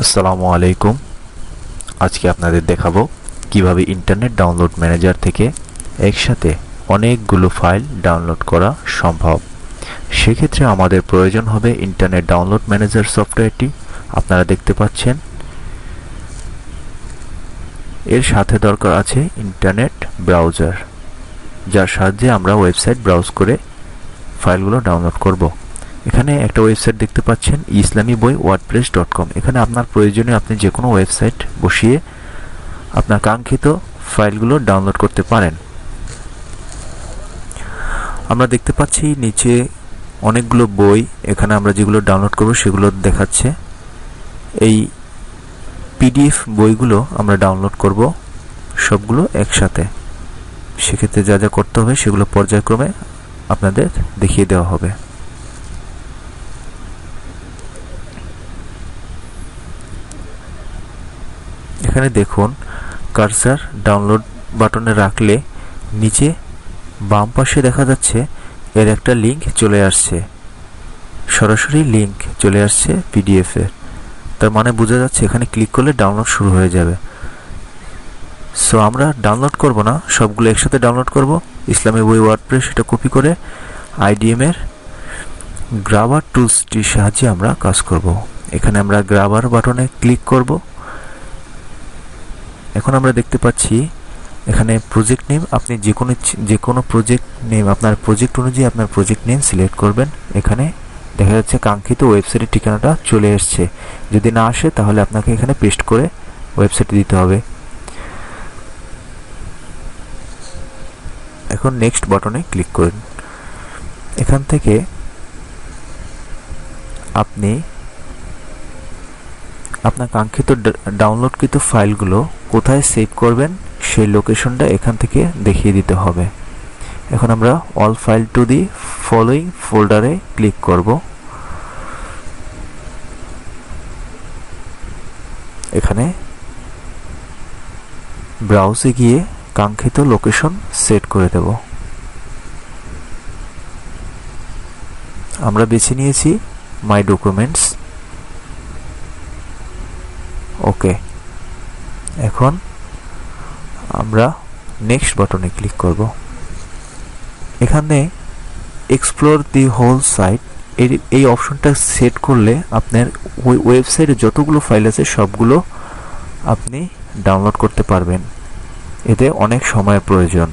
আসসালামু আলাইকুম। আজকে আপনাদের দেখাবো কিভাবে ইন্টারনেট ডাউনলোড ম্যানেজার থেকে একসাথে অনেকগুলো ফাইল ডাউনলোড করা সম্ভব। সেক্ষেত্রে আমাদের প্রয়োজন হবে ইন্টারনেট ডাউনলোড ম্যানেজার সফটওয়্যারটি। আপনারা দেখতে পাচ্ছেন এর সাথে দরকার আছে ইন্টারনেট ব্রাউজার, যার সাহায্যে আমরা ওয়েবসাইট ব্রাউজ করে ফাইলগুলো ডাউনলোড করব। এখানে একটা ওয়েবসাইট দেখতে পাচ্ছেন, ইসলামী বই wordpress.com। এখানে আপনার প্রয়োজনে আপনি যে কোনো ওয়েবসাইট বসিয়ে আপনার কাঙ্ক্ষিত ফাইলগুলো ডাউনলোড করতে পারেন। আমরা দেখতে পাচ্ছি নিচে অনেকগুলো বই, এখানে আমরা যেগুলো ডাউনলোড করব সেগুলো দেখাচ্ছে। এই পিডিএফ বইগুলো আমরা ডাউনলোড করব সবগুলো একসাথে। সেক্ষেত্রে যা যা করতে হবে সেগুলো পর্যায়ক্রমে আপনাদের দেখিয়ে দেওয়া হবে। এখানে দেখুন, কার্সার ডাউনলোড বাটনে রাখলে নিচে বাম পাশে দেখা যাচ্ছে এর একটা লিংক চলে আসছে, সরাসরি লিংক চলে আসছে পিডিএফ এর। তার মানে বোঝা যাচ্ছে এখানে ক্লিক করলে ডাউনলোড শুরু হয়ে যাবে। সো আমরা ডাউনলোড করব না, সবগুলো একসাথে ডাউনলোড করব। ইসলামী বই ওয়ার্ডপ্রেস এটা কপি করে আইডিএম এর গ্রাবার টুলসটির সাহায্যে আমরা কাজ করব। এখানে আমরা গ্রাবার বাটনে ক্লিক করব। এখন আমরা দেখতে পাচ্ছি এখানে প্রজেক্ট নেম, আপনি যে কোনো প্রজেক্ট নেম, আপনার প্রজেক্ট অনুযায়ী আপনার প্রজেক্ট নেম সিলেক্ট করবেন। এখানে দেখা যাচ্ছে কাঙ্ক্ষিত ওয়েবসাইটের ঠিকানাটা চলে এসছে। যদি না আসে তাহলে আপনাকে এখানে পেস্ট করে ওয়েবসাইটে দিতে হবে। এখন নেক্সট বাটনে ক্লিক করুন। এখান থেকে আপনি আপনার কাঙ্ক্ষিত ডাউনলোডকৃত ফাইলগুলো কোথায় সেভ করবেন সেই লোকেশনটা এখান থেকে দেখিয়ে দিতে হবে। এখন আমরা all file to the following ফোল্ডারে ক্লিক করব। এখানে ব্রাউজে গিয়ে কাঙ্ক্ষিত লোকেশন সেট করে দেব। আমরা বেছে নিয়েছি মাই ডকুমেন্টস। ওকে, এখন আমরা নেক্সট বাটনে ক্লিক করব। এখানে এক্সপ্লোর দি হোল সাইট এই অপশনটা সেট করলে আপনার ওয়েবসাইটে যতগুলো ফাইল আছে সবগুলো আপনি ডাউনলোড করতে পারবেন। এতে অনেক সময়ের প্রয়োজন।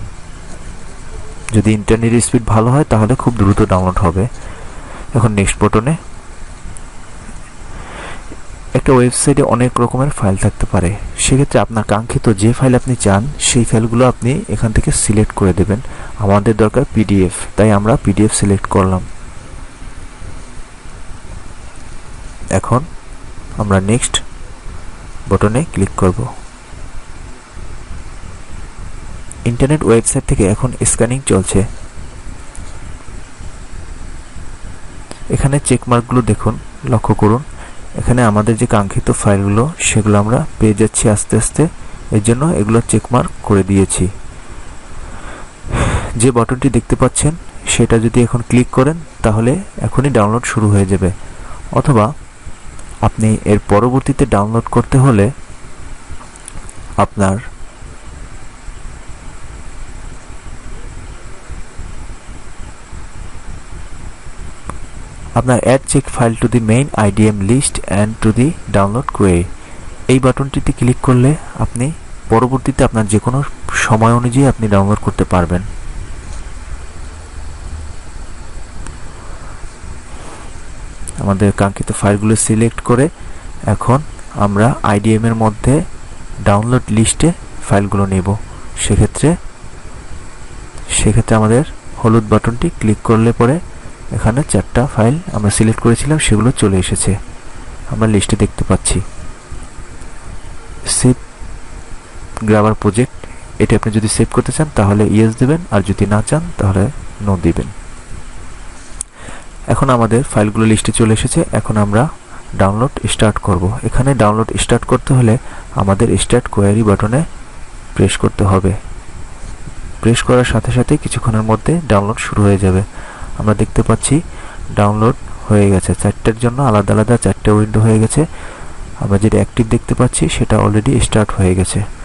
যদি ইন্টারনেট স্পিড ভালো হয় তাহলে খুব দ্রুত ডাউনলোড হবে। এখন নেক্সট বাটনে, একটা ওয়েবসাইটে অনেক রকমের ফাইল থাকতে পারে, সেক্ষেত্রে আপনার কাঙ্ক্ষিত যে ফাইল আপনি চান সেই ফাইলগুলো আপনি এখান থেকে সিলেক্ট করে দেবেন। আমাদের দরকার পিডিএফ, তাই আমরা পিডিএফ সিলেক্ট করলাম। এখন আমরা নেক্সট বাটনে ক্লিক করব। ইন্টারনেট ওয়েবসাইট থেকে এখন স্ক্যানিং চলছে। এখানে চেকমার্কগুলো দেখুন, লক্ষ্য করুন। এখানে আমাদের যে কাঙ্ক্ষিত ফাইলগুলো সেগুলো আমরা পেয়ে যাচ্ছি আস্তে আস্তে, এর জন্য এগুলো চেকমার্ক করে দিয়েছি। যে বাটনটি দেখতে পাচ্ছেন সেটা যদি এখন ক্লিক করেন তাহলে এখনই ডাউনলোড শুরু হয়ে যাবে। অথবা আপনি এর পরবর্তীতে ডাউনলোড করতে হলে আপনার add check file to the main IDM list and to the download query, এই বাটনটিতে ক্লিক করলে আপনি পরবর্তীতে আপনার যে কোনো সময় অনুযায়ী আপনি ডাউনলোড করতে পারবেন। আমাদের কাঙ্ক্ষিত ফাইলগুলো সিলেক্ট করে এখন আমরা আইডিএম এর মধ্যে ডাউনলোড লিস্টে ফাইলগুলো নেব। সেক্ষেত্রে আমাদের হলুদ বাটনটি ক্লিক করলে পরে এখানে 4টা ফাইল আমরা সিলেক্ট করেছিলাম সেগুলো চলে এসেছে, আমরা লিস্টে দেখতে পাচ্ছি। সেভ গ্রাবার প্রজেক্ট, এটা আপনি যদি সেভ করতে চান তাহলে ইয়েস দেবেন, আর যদি না চান তাহলে নো দিবেন। এখন আমাদের ফাইলগুলো লিস্টে চলে এসেছে। এখন আমরা ডাউনলোড স্টার্ট করব। এখানে ডাউনলোড স্টার্ট করতে হলে আমাদের স্টার্ট কোয়েরি বাটনে প্রেস করতে হবে। প্রেস করার সাথে সাথে কিছুক্ষণের মধ্যে ডাউনলোড শুরু হয়ে যাবে। আমরা দেখতে পাচ্ছি ডাউনলোড হয়ে গেছে। 4টের জন্য আলাদা আলাদা 4টে উইন্ডো হয়ে গেছে। আমরা যেটা অ্যাক্টিভ দেখতে পাচ্ছি সেটা অলরেডি স্টার্ট হয়ে গেছে।